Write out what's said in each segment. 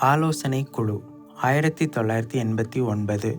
ஆலோசனை குழு 1989.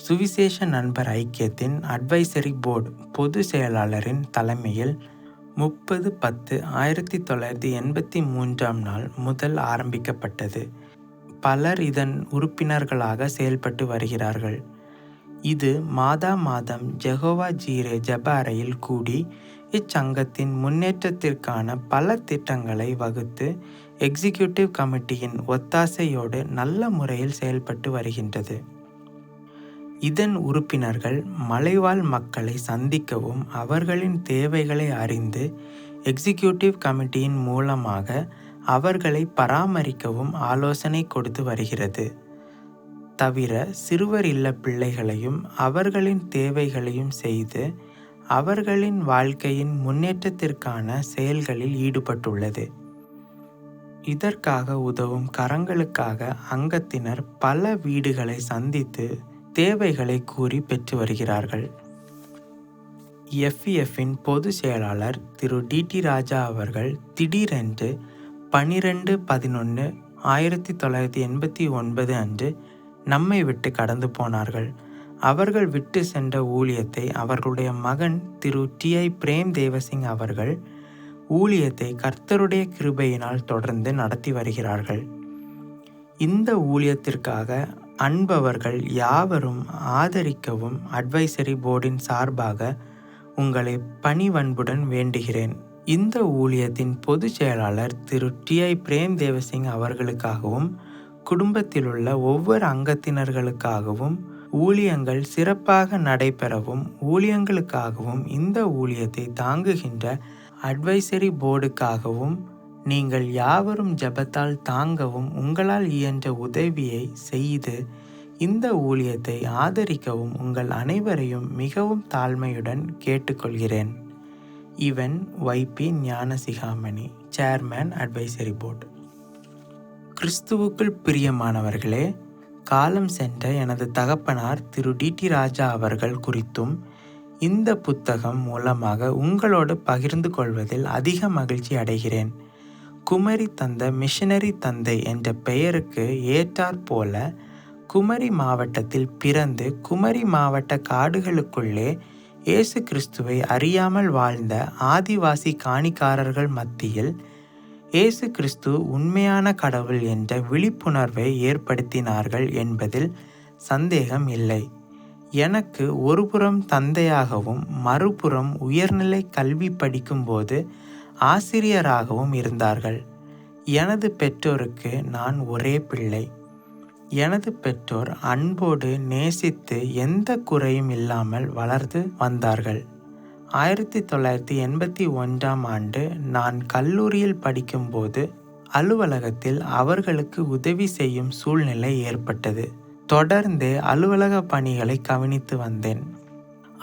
சுவிசேஷ நண்பர் ஐக்கியத்தின் அட்வைசரி போர்டு பொது செயலாளரின் தலைமையில் 30/10/1983 முதல் ஆரம்பிக்கப்பட்டது. பலர் இதன் உறுப்பினர்களாக செயல்பட்டு வருகிறார்கள். இது மாதம் ஜெகோவா ஜீரே ஜெப அறையில் கூடி இச்சங்கத்தின் முன்னேற்றத்திற்கான பல திட்டங்களை வகுத்து எக்ஸிக்யூட்டிவ் கமிட்டியின் ஒத்தாசையோடு நல்ல முறையில் செயல்பட்டு வருகின்றது. இதன் உறுப்பினர்கள் மலைவாழ் மக்களை சந்திக்கவும் அவர்களின் தேவைகளை அறிந்து எக்ஸிக்யூட்டிவ் கமிட்டியின் மூலமாக அவர்களை பராமரிக்கவும் ஆலோசனை கொடுத்து வருகிறது. தவிர சிறுவர் இல்ல பிள்ளைகளையும் அவர்களின் தேவைகளையும் செய்து அவர்களின் வாழ்க்கையின் முன்னேற்றத்திற்கான செயல்களில் ஈடுபட்டுள்ளது. இதற்காக உதவும் கரங்களுக்காக அங்கத்தினர் பல வீடுகளை சந்தித்து தேவைகளை கூறி பெற்று வருகிறார்கள். FEFஇன் பொது செயலாளர் திரு DT ராஜா அவர்கள் திடீரென்று 12/11/1989 அன்று நம்மை விட்டு கடந்து போனார்கள். அவர்கள் விட்டு சென்ற ஊழியத்தை அவர்களுடைய மகன் திரு TI பிரேம் தேவசிங் அவர்கள் ஊழியத்தை கர்த்தருடைய கிருபையினால் தொடர்ந்து நடத்தி வருகிறார்கள். இந்த ஊழியத்திற்காக அன்பவர்கள் யாவரும் ஆதரிக்கவும் அட்வைசரி போர்டின் சார்பாக உங்களை பணிவன்புடன் வேண்டுகிறேன். இந்த ஊழியத்தின் பொது செயலாளர் திரு TI பிரேம் தேவசிங் அவர்களுக்காகவும் குடும்பத்திலுள்ள ஒவ்வொரு அங்கத்தினர்களுக்காகவும் ஊழியங்கள் சிறப்பாக நடைபெறவும் ஊழியங்களுக்காகவும் இந்த ஊழியத்தை தாங்குகின்ற அட்வைசரி போர்டுக்காகவும் நீங்கள் யாவரும் ஜெபத்தால் தாங்கவும் உங்களால் இயன்ற உதவியை செய்து இந்த ஊழியத்தை ஆதரிக்கவும் உங்கள் அனைவரையும் மிகவும் தாழ்மையுடன் கேட்டுக்கொள்கிறேன். இவன் YP Gnanasikamani, chairman, advisory board. கிறிஸ்துவுக்குள் பிரியமானவர்களே, காலம் சென்ற எனது தகப்பனார் திரு DT ராஜா அவர்கள் குறித்தும் இந்த புத்தகம் மூலமாக உங்களோடு பகிர்ந்து கொள்வதில் அதிக மகிழ்ச்சி அடைகிறேன். குமரி தந்த மிஷனரி தந்தை என்ற பெயருக்கு ஏற்றாற்போல குமரி மாவட்டத்தில் பிறந்து குமரி மாவட்ட காடுகளுக்குள்ளே இயேசு கிறிஸ்துவை அறியாமல் வாழ்ந்த ஆதிவாசி காணிக்காரர்கள் மத்தியில் இயேசு கிறிஸ்து உண்மையான கடவுள் என்ற விழிப்புணர்வை ஏற்படுத்தினார்கள் என்பதில் சந்தேகம் இல்லை. எனக்கு ஒருபுறம் தந்தையாகவும் மறுபுறம் உயர்நிலை கல்வி படிக்கும்போது ஆசிரியராகவும் இருந்தார்கள். எனது பெற்றோருக்கு நான் ஒரே பிள்ளை. எனது பெற்றோர் அன்போடு நேசித்து எந்த குறையும் இல்லாமல் வளர்ந்து வந்தார்கள். 1981 நான் கல்லூரியில் படிக்கும்போது அலுவலகத்தில் அவர்களுக்கு உதவி செய்யும் சூழ்நிலை ஏற்பட்டது. தொடர்ந்து அலுவலக பணிகளை கவனித்து வந்தேன்.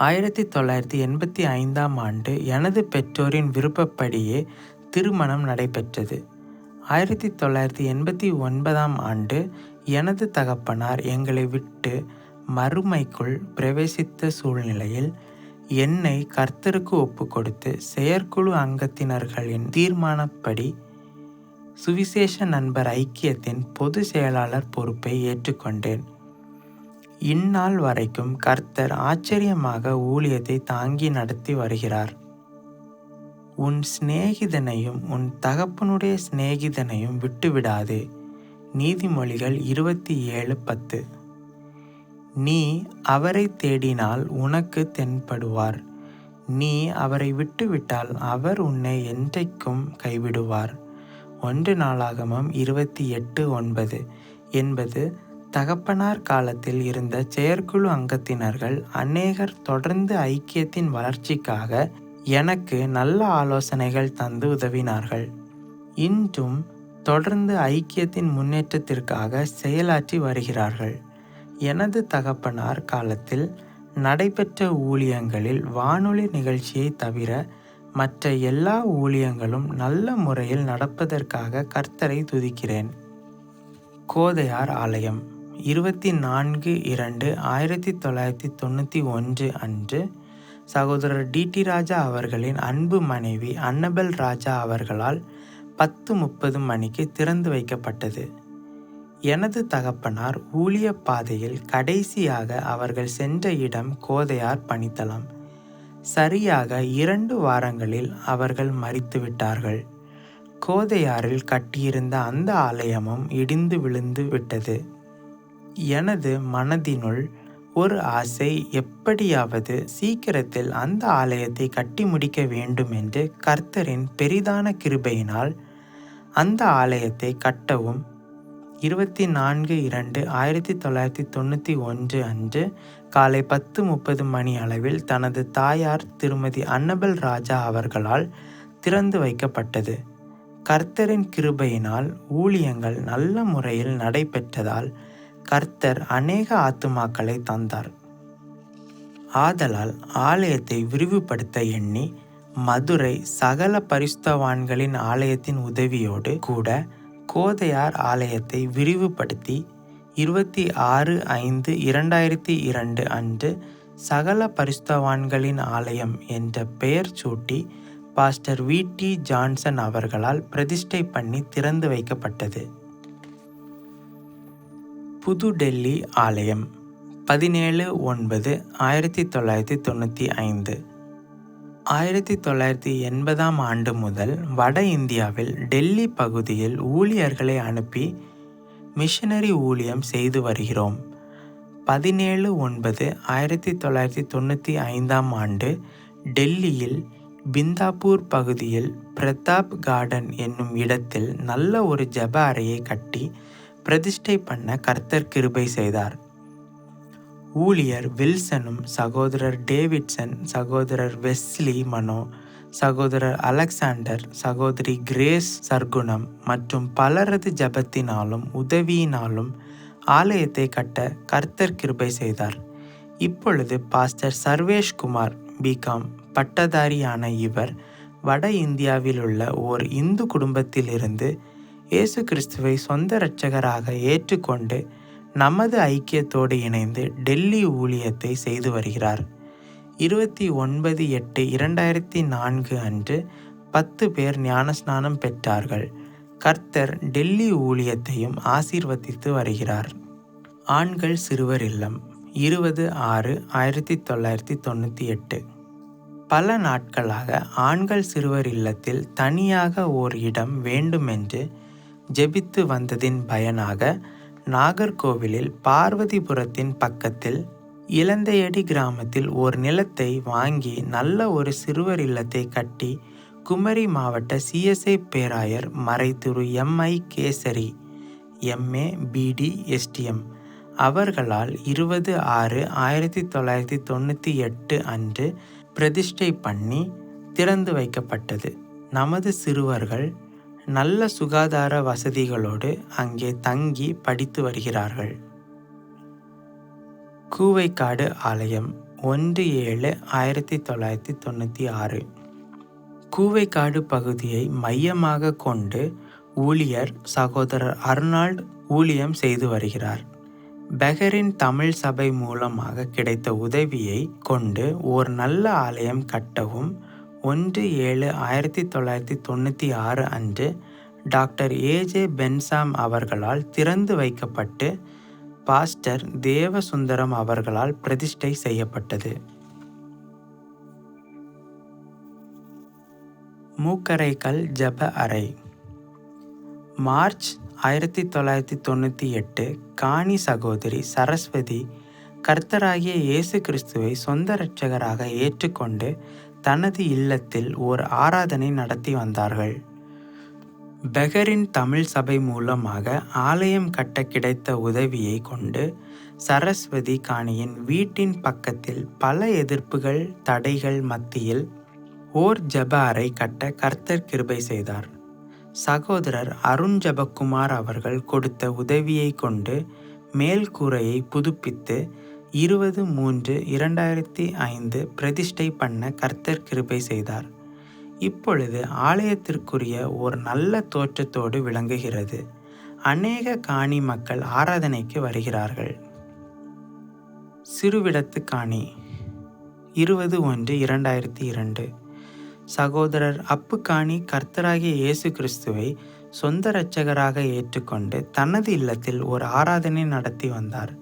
1985 எனது பெற்றோரின் விருப்பப்படியே திருமணம் நடைபெற்றது. 1989 எனது தகப்பனார் எங்களை விட்டு மறுமைக்குள் பிரவேசித்த சூழ்நிலையில் என்னை கர்த்தருக்கு ஒப்பு கொடுத்து செயற்குழு அங்கத்தினர்களின் தீர்மானப்படி சுவிசேஷ நண்பர் ஐக்கியத்தின் பொது செயலாளர் பொறுப்பை ஏற்றுக்கொண்டேன். இந்நாள் வரைக்கும் கர்த்தர் ஆச்சரியமாக ஊழியத்தை தாங்கி நடத்தி வருகிறார். உன் சிநேகிதனையும் உன் தகப்பனுடைய சிநேகிதனையும் விட்டுவிடாதே. நீதிமொழிகள் 27:10. நீ அவரை தேடினால் உனக்கு தென்படுவார். நீ அவரை விட்டுவிட்டால் அவர் உன்னை என்றைக்கும் கைவிடுவார். 1 நாளாகமம் 28:9 என்பது தகப்பனார் காலத்தில் இருந்த செயற்குழு அங்கத்தினர்கள் அநேகர் தொடர்ந்து ஐக்கியத்தின் வளர்ச்சிக்காக எனக்கு நல்ல ஆலோசனைகள் தந்து உதவினார்கள். இன்றும் தொடர்ந்து ஐக்கியத்தின் முன்னேற்றத்திற்காக செயலாற்றி வருகிறார்கள். எனது தகப்பனார் காலத்தில் நடைபெற்ற ஊழியங்களில் வானொலி நிகழ்ச்சியை தவிர மற்ற எல்லா ஊழியங்களும் நல்ல முறையில் நடப்பதற்காக கர்த்தரை துதிக்கிறேன். கோதையார் ஆலயம் 24/2/1991 அன்று சகோதரர் DT ராஜா அவர்களின் அன்பு மனைவி அன்னபெல் ராஜா அவர்களால் 10:30 மணிக்கு திறந்து வைக்கப்பட்டது. எனது தகப்பனார் ஊழிய பாதையில் கடைசியாக அவர்கள் சென்ற இடம் கோதையார் பணித்தளம். சரியாக 2 வாரங்களில் அவர்கள் மரித்துவிட்டார்கள். கோதையாரில் கட்டியிருந்த அந்த ஆலயமும் இடிந்து விழுந்து விட்டது. எனது மனதினுள் ஒரு ஆசை, எப்படியாவது சீக்கிரத்தில் அந்த ஆலயத்தை கட்டி முடிக்க வேண்டும் என்று கர்த்தரின் பெரிதான கிருபையினால் அந்த ஆலயத்தை கட்டவும் 24/2/1991 அன்று காலை 10:30 மணி அளவில் தனது தாயார் திருமதி அன்னபெல் ராஜா அவர்களால் திறந்து வைக்கப்பட்டது. கர்த்தரின் கிருபையினால் ஊழியங்கள் நல்ல முறையில் நடைபெற்றதால் கர்த்தர் அநேக ஆத்துமாக்களை தந்தார். ஆதலால் ஆலயத்தை விரிவுபடுத்த எண்ணி மதுரை சகல பரிசுத்தவான்களின் ஆலயத்தின் உதவியோடு கூட கோதையார் ஆலயத்தை விரிவுபடுத்தி 26/5/2002 அன்று சகல பரிசுத்தவான்களின் ஆலயம் என்ற பெயர் சூட்டி பாஸ்டர் V.T. ஜான்சன் அவர்களால் பிரதிஷ்டை பண்ணி திறந்து வைக்கப்பட்டது. புது டெல்லி ஆலயம் 17/9/1995. 1980 ஆண்டு முதல் வட இந்தியாவில் டெல்லி பகுதியில் ஊழியர்களை அனுப்பி மிஷனரி ஊழியம் செய்து வருகிறோம். 17/9/1995 ஆண்டு டெல்லியில் பிந்தாப்பூர் பகுதியில் பிரதாப் கார்டன் என்னும் இடத்தில் நல்ல ஒரு ஜெப அறையை கட்டி பிரதிஷ்டை பண்ண கர்த்தர் கிருபை செய்தார். ஊழியர் வில்சனும் சகோதரர் டேவிட்சன், சகோதரர் வெஸ்லி மனோ, சகோதரர் அலெக்சாண்டர், சகோதரி கிரேஸ் சர்க்குணம் மற்றும் பலரது ஜபத்தினாலும் உதவியினாலும் ஆலயத்தை கட்ட கர்த்தர் கிருபை செய்தார். இப்பொழுது பாஸ்டர் சர்வேஷ்குமார் B.Com பட்டதாரியான இவர் வட இந்தியாவிலுள்ள ஓர் இந்து குடும்பத்திலிருந்து இயேசு கிறிஸ்துவை சொந்த இரட்சகராக ஏற்றுக்கொண்டு நமது ஐக்கியத்தோடு இணைந்து டெல்லி ஊழியத்தை செய்து வருகிறார். 29/8/2004 அன்று 10 பேர் ஞானஸ்நானம் பெற்றார்கள். கர்த்தர் டெல்லி ஊழியத்தையும் ஆசீர்வதித்து வருகிறார். ஆண்கள் சிறுவர் இல்லம் 20/6/1998. பல நாட்களாக ஆண்கள் சிறுவர் இல்லத்தில் தனியாக ஓர் இடம் வேண்டுமென்று ஜெபித்து வந்ததின் பயனாக நாகர்கோவிலில் பார்வதிபுரத்தின் பக்கத்தில் இலந்தையடி கிராமத்தில் ஓர் நிலத்தை வாங்கி நல்ல ஒரு சிறுவர் இல்லத்தை கட்டி குமரி மாவட்ட CSI பேராயர் மறை திரு M.I. Kesari MA BD STM அவர்களால் 20/6/1998 அன்று பிரதிஷ்டை பண்ணி திறந்து வைக்கப்பட்டது. நமது சிறுவர்கள் நல்ல சுகாதார வசதிகளோடு அங்கே தங்கி படித்து வருகிறார்கள். கூவைக்காடு ஆலயம் 1/7/1996. கூவைக்காடு பகுதியை மையமாக கொண்டு ஊழியர் சகோதரர் அர்னால்ட் ஊழியம் செய்து வருகிறார். பெகரின் தமிழ் சபை மூலமாக கிடைத்த உதவியை கொண்டு ஓர் நல்ல ஆலயம் கட்டவும் 1/7/1996 அன்று டாக்டர் AJ பென்சாம் அவர்களால் திறந்து வைக்கப்பட்டு பாஸ்டர் தேவசுந்தரம் அவர்களால் பிரதிஷ்டை செய்யப்பட்டது. மூக்கரைக்கல் ஜெப அறை மார்ச் 1998 காணி சகோதரி சரஸ்வதி கர்த்தராகிய இயேசு கிறிஸ்துவை சொந்த இரட்சகராக ஏற்றுக்கொண்டு தனது இல்லத்தில் ஓர் ஆராதனை நடத்தி வந்தார்கள். பெகரின் தமிழ் சபை மூலமாக ஆலயம் கட்ட கிடைத்த உதவியை கொண்டு சரஸ்வதி காணியின் வீட்டின் பக்கத்தில் பல எதிர்ப்புகள் தடைகள் மத்தியில் ஓர் ஜெப அறை கட்ட கர்த்தர் கிருபை செய்தார். சகோதரர் அருண் ஜெபக்குமார் அவர்கள் கொடுத்த உதவியை கொண்டு மேல்கூரையை புதுப்பித்து 20/3/2005 பிரதிஷ்டை பண்ண கர்த்தர் கிருபை செய்தார். இப்பொழுது ஆலயத்திற்குரிய ஒரு நல்ல தோற்றத்தோடு விளங்குகிறது. அநேக காணி மக்கள் ஆராதனைக்கு வருகிறார்கள். சிறுவிடத்து காணி 20/1/2002. சகோதரர் அப்பு காணி கர்த்தராகிய இயேசு கிறிஸ்துவை சொந்த இரட்சகராக ஏற்றுக்கொண்டு தனது இல்லத்தில் ஒரு ஆராதனை நடத்தி வந்தார்.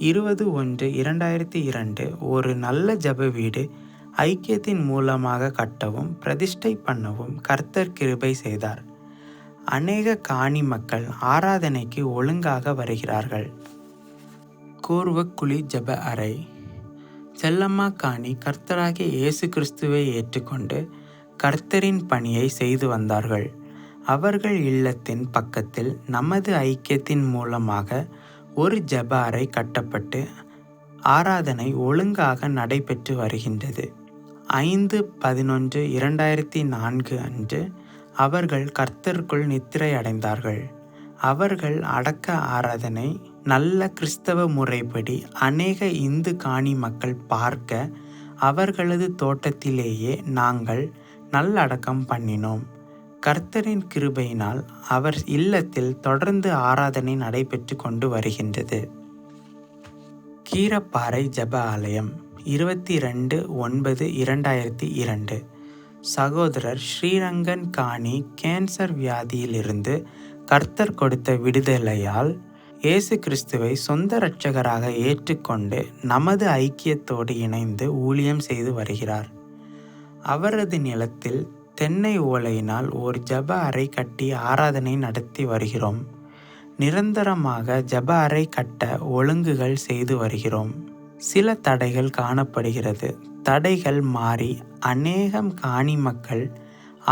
20/1/2002 ஒரு நல்ல ஜெப வீடு ஐக்கியத்தின் மூலமாக கட்டவும் பிரதிஷ்டை பண்ணவும் கர்த்தர் கிருபை செய்தார். அநேக காணி மக்கள் ஆராதனைக்கு ஒழுங்காக வருகிறார்கள். கூர்வக்குழி ஜெப அறை. செல்லம்மா காணி கர்த்தராகிய இயேசு கிறிஸ்துவை ஏற்றுக்கொண்டு கர்த்தரின் பணியை செய்து வந்தார்கள். அவர்கள் இல்லத்தின் பக்கத்தில் நமது ஐக்கியத்தின் மூலமாக ஒரு ஜெப அறை கட்டப்பட்டு ஆராதனை ஒழுங்காக நடைபெற்று வருகின்றது. 5/11/2004 அன்று அவர்கள் கர்த்தருக்குள் நித்திரை அடைந்தார்கள். அவர்கள் அடக்க ஆராதனை நல்ல கிறிஸ்தவ முறைப்படி அநேக இந்து காணி மக்கள் பார்க்க அவர்களது தோட்டத்திலேயே நாங்கள் நல்லடக்கம் பண்ணினோம். கர்த்தரின் கிருபையினால் அவர் இல்லத்தில் தொடர்ந்து ஆராதனை நடைபெற்று கொண்டு வருகின்றது. கீரப்பாறை ஜெப ஆலயம். 22/9/2002 சகோதரர் ஸ்ரீரங்கன் காணி கேன்சர் வியாதியிலிருந்து கர்த்தர் கொடுத்த விடுதலையால் இயேசு கிறிஸ்துவை சொந்த இரட்சகராக ஏற்றுக்கொண்டு நமது ஐக்கியத்தோடு இணைந்து ஊழியம் செய்து வருகிறார். அவரது நிலத்தில் தென்னை ஓலையினால் ஒரு ஜெப அறை கட்டி ஆராதனை நடத்தி வருகிறோம். நிரந்தரமாக ஜெப அறை கட்ட ஒழுங்குகள் செய்து வருகிறோம். சில தடைகள் காணப்படுகிறது. தடைகள் மாறி அநேகம் காணி மக்கள்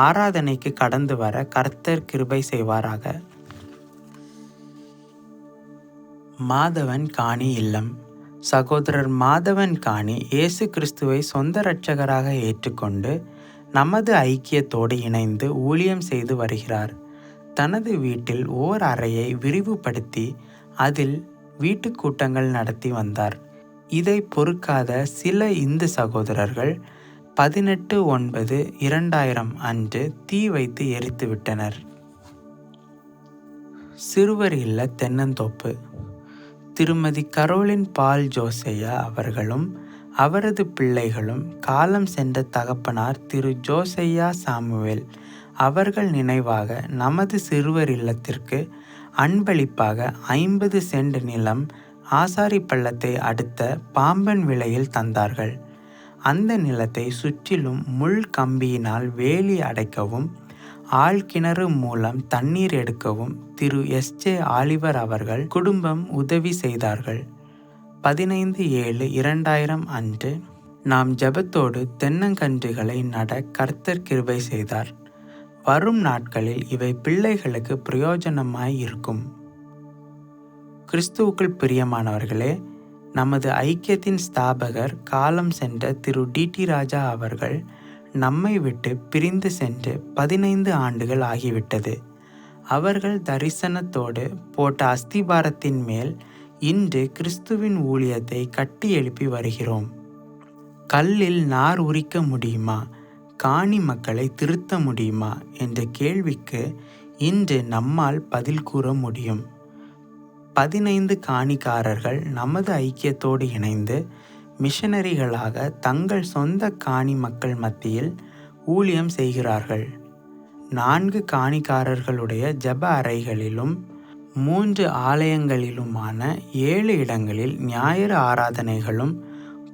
ஆராதனைக்கு கடந்து வர கர்த்தர் கிருபை செய்வாராக. மாதவன் காணி இல்லம். சகோதரர் மாதவன் காணி இயேசு கிறிஸ்துவை சொந்த இரட்சகராக ஏற்றுக்கொண்டு நமது ஐக்கியத்தோடு இணைந்து ஊழியம் செய்து வருகிறார். தனது வீட்டில் ஓர் அறையை விரிவுபடுத்தி அதில் வீட்டு கூட்டங்கள் நடத்தி வந்தார். இதை பொறுக்காத சில இந்து சகோதரர்கள் 18/9/2000 அன்று தீ வைத்து எரித்து விட்டனர். சிறுவர் இல்ல தென்னந்தோப்பு. திருமதி கரோலின் பால் ஜோசையா அவர்களும் அவரது பிள்ளைகளும் காலம் சென்ற தகப்பனார் திரு ஜோசையா சாமுவேல் அவர்கள் நினைவாக நமது சிறுவர் இல்லத்திற்கு அன்பளிப்பாக 50 சென்ட் நிலம் ஆசாரி பள்ளத்தை அடுத்த பாம்பன் விலையில் தந்தார்கள். அந்த நிலத்தை சுற்றிலும் முள் கம்பியினால் வேலி அடைக்கவும் ஆழ்கிணறு மூலம் தண்ணீர் எடுக்கவும் திரு எஸ்.ஜே. ஆலிவர் அவர்கள் குடும்பம் உதவி செய்தார்கள். 15/7/2000 அன்று நாம் ஜெபத்தோடு தென்னங்கன்றுகளை நட கர்த்தர் கிருபை செய்தார். வரும் நாட்களில் இவை பிள்ளைகளுக்கு பிரயோஜனமாய் இருக்கும். கிறிஸ்துவுக்குள் பிரியமானவர்களே, நமது ஐக்கியத்தின் ஸ்தாபகர் காலம் சென்ற திரு டி.டி. ராஜா அவர்கள் நம்மை விட்டு பிரிந்து சென்று 15 ஆண்டுகள் ஆகிவிட்டது. அவர்கள் தரிசனத்தோடு போட்ட அஸ்திபாரத்தின் மேல் இன்று கிறிஸ்துவின் ஊழியத்தை கட்டி எழுப்பி வருகிறோம். கல்லில் நார் உரிக்க முடியுமா, காணி மக்களை திருத்த முடியுமா என்ற கேள்விக்கு இன்று நம்மால் பதில் கூற முடியும். 15 காணிக்காரர்கள் நமது ஐக்கியத்தோடு இணைந்து மிஷனரிகளாக தங்கள் சொந்த காணி மக்கள் மத்தியில் ஊழியம் செய்கிறார்கள். 4 காணிக்காரர்களுடைய ஜெப அறைகளிலும் 3 ஆலயங்களிலுமான 7 இடங்களில் ஞாயிறு ஆராதனைகளும்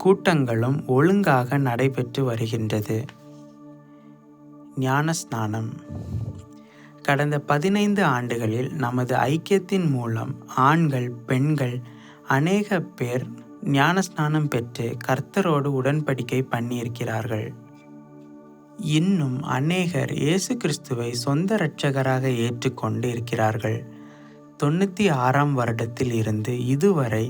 கூட்டங்களும் ஒழுங்காக நடைபெற்று வருகின்றது. ஞானஸ்நானம். கடந்த 15 ஆண்டுகளில் நமது ஐக்கியத்தின் மூலம் ஆண்கள் பெண்கள் அநேக பேர் ஞானஸ்நானம் பெற்று கர்த்தரோடு உடன்படிக்கை பண்ணியிருக்கிறார்கள். இன்னும் அநேகர் இயேசு கிறிஸ்துவை சொந்த இரட்சகராக ஏற்றுக்கொண்டு இருக்கிறார்கள். 96ஆம் வருடத்தில் இருந்து இதுவரை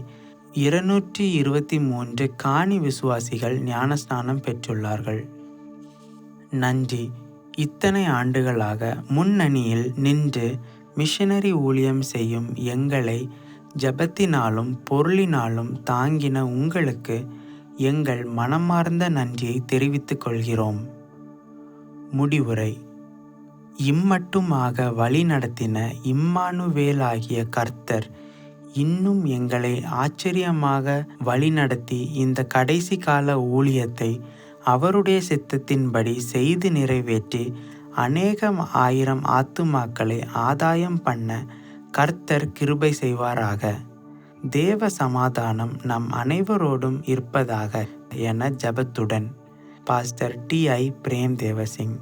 223 காணி விசுவாசிகள் ஞானஸ்நானம் பெற்றுள்ளார்கள். நன்றி. இத்தனை ஆண்டுகளாக முன்னணியில் நின்று மிஷனரி ஊழியம் செய்யும் எங்களை ஜெபத்தினாலும் பொருளினாலும் தாங்கின உங்களுக்கு எங்கள் மனமார்ந்த நன்றியை தெரிவித்துக் கொள்கிறோம். முடிவுரை. இம்மட்டுமாக வழி நடத்தின இம்மானுவேலாகிய கர்த்தர் இன்னும் எங்களை ஆச்சரியமாக வழிநடத்தி இந்த கடைசி கால ஊழியத்தை அவருடைய சித்தத்தின்படி செய்து நிறைவேற்றி அநேகம் ஆயிரம் ஆத்துமாக்களை ஆதாயம் பண்ண கர்த்தர் கிருபை செய்வாராக. தேவ சமாதானம் நம் அனைவரோடும் இருப்பதாக என ஜெபத்துடன் பாஸ்டர் டி.ஐ. பிரேம் தேவசிங்.